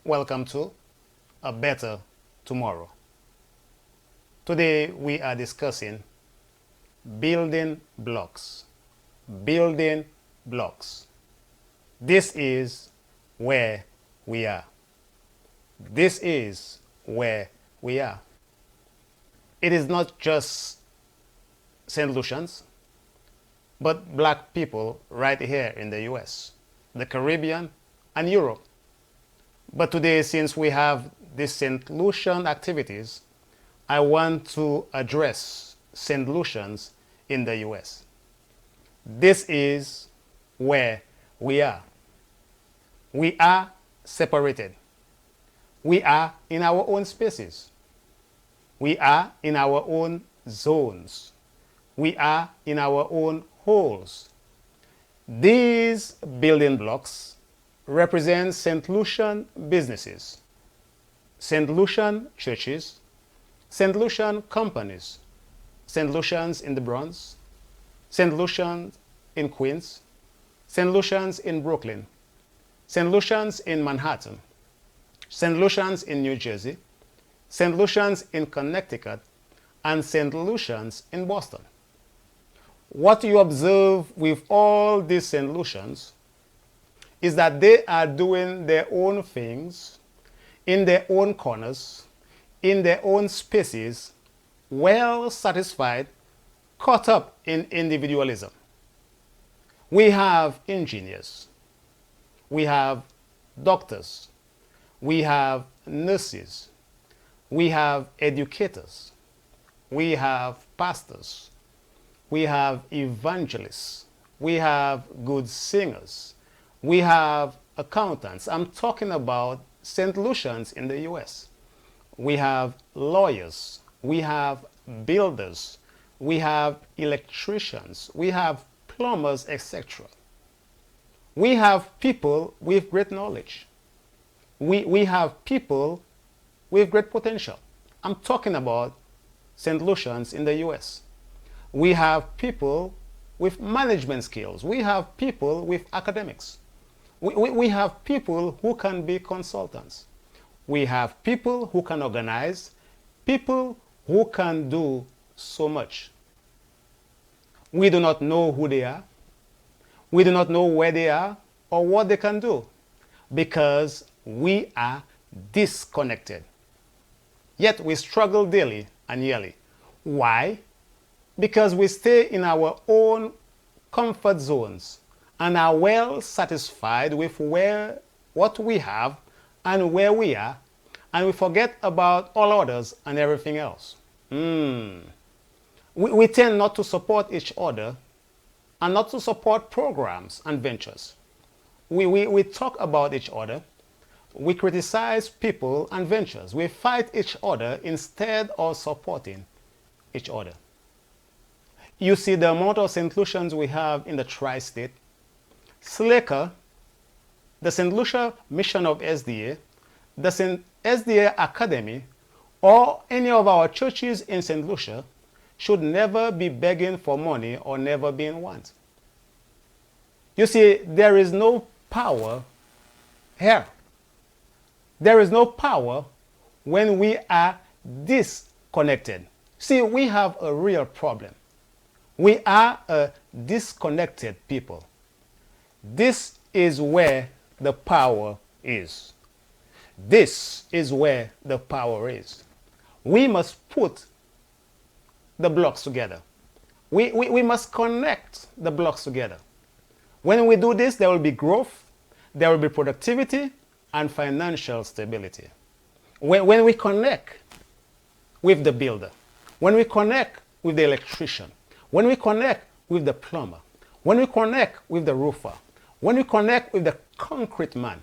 Welcome to A Better Tomorrow. Today we are discussing building blocks. Building blocks. This is where we are. This is where we are. It is not just St. Lucians, but black people right here in the US, the Caribbean, and Europe. But today, since we have these St. Lucian activities, I want to address St. Lucians in the US. This is where we are. We are separated. We are in our own spaces. We are in our own zones. We are in our own holes. These building blocks represent St. Lucian businesses, St. Lucian churches, St. Lucian companies, St. Lucians in the Bronx, St. Lucians in Queens, St. Lucians in Brooklyn, St. Lucians in Manhattan, St. Lucians in New Jersey, St. Lucians in Connecticut, and St. Lucians in Boston. What you observe with all these St. Lucians is that they are doing their own things in their own corners, in their own spaces, well satisfied, caught up in individualism. We have engineers, we have doctors, we have nurses, we have educators, we have pastors, we have evangelists, we have good singers, we have accountants. I'm talking about St. Lucians in the US. We have lawyers, we have builders, we have electricians, we have plumbers, etc. We have people with great knowledge. We have people with great potential. I'm talking about St. Lucians in the US. We have people with management skills. We have people with academics. We have people who can be consultants. We have people who can organize, people who can do so much. We do not know who they are. We do not know where they are or what they can do because we are disconnected. Yet we struggle daily and yearly. Why? Because we stay in our own comfort zones and are well satisfied with what we have and where we are, and we forget about all others and everything else. We tend not to support each other and not to support programs and ventures. We talk about each other, we criticize people and ventures, we fight each other instead of supporting each other. You see the amount of St. Lucians we have in the tri-state. SLACA, the St. Lucia Mission of SDA, the St. SDA Academy, or any of our churches in St. Lucia should never be begging for money or never be in want. You see, there is no power here. There is no power when we are disconnected. See, we have a real problem. We are a disconnected people. This is where the power is. This is where the power is. We must put the blocks together. We must connect the blocks together. When we do this, there will be growth, there will be productivity, and financial stability. When we connect with the builder, when we connect with the electrician, when we connect with the plumber, when we connect with the roofer, when we connect with the concrete man,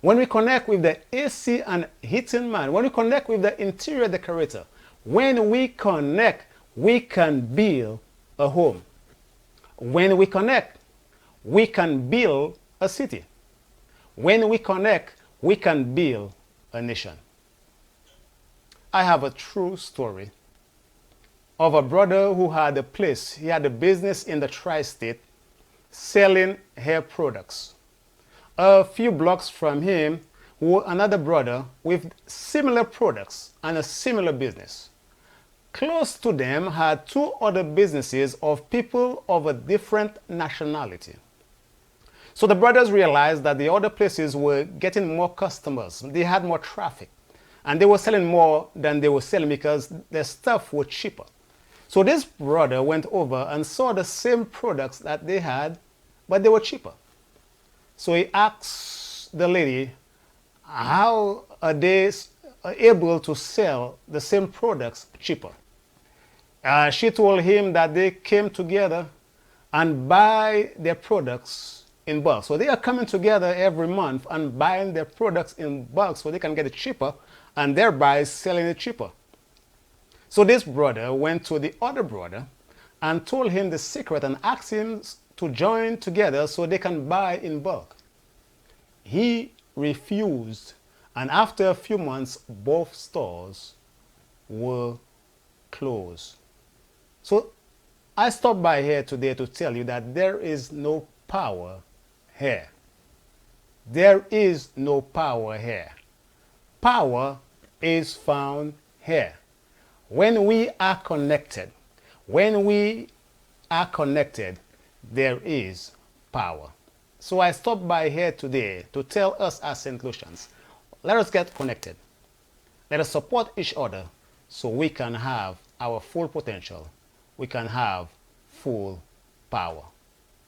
when we connect with the AC and heating man, when we connect with the interior decorator, when we connect, we can build a home. When we connect, we can build a city. When we connect, we can build a nation. I have a true story of a brother who had a place. He had a business in the tri-state selling hair products. A few blocks from him another brother with similar products and a similar business. Close to them had two other businesses of people of a different nationality. So the brothers realized that the other places were getting more customers. They had more traffic. And they were selling more than they were selling because their stuff was cheaper. So this brother went over and saw the same products that they had, but they were cheaper. So he asked the lady, how are they able to sell the same products cheaper? She told him that they came together and buy their products in bulk. So they are coming together every month and buying their products in bulk so they can get it cheaper and thereby selling it cheaper. So this brother went to the other brother and told him the secret and asked him to join together so they can buy in bulk. He refused, and after a few months, both stores were closed. So I stopped by here today to tell you that there is no power here. There is no power here. Power is found here. When we are connected, there is power. So I stopped by here today to tell us as St. Lucians, let us get connected. Let us support each other so we can have our full potential. We can have full power.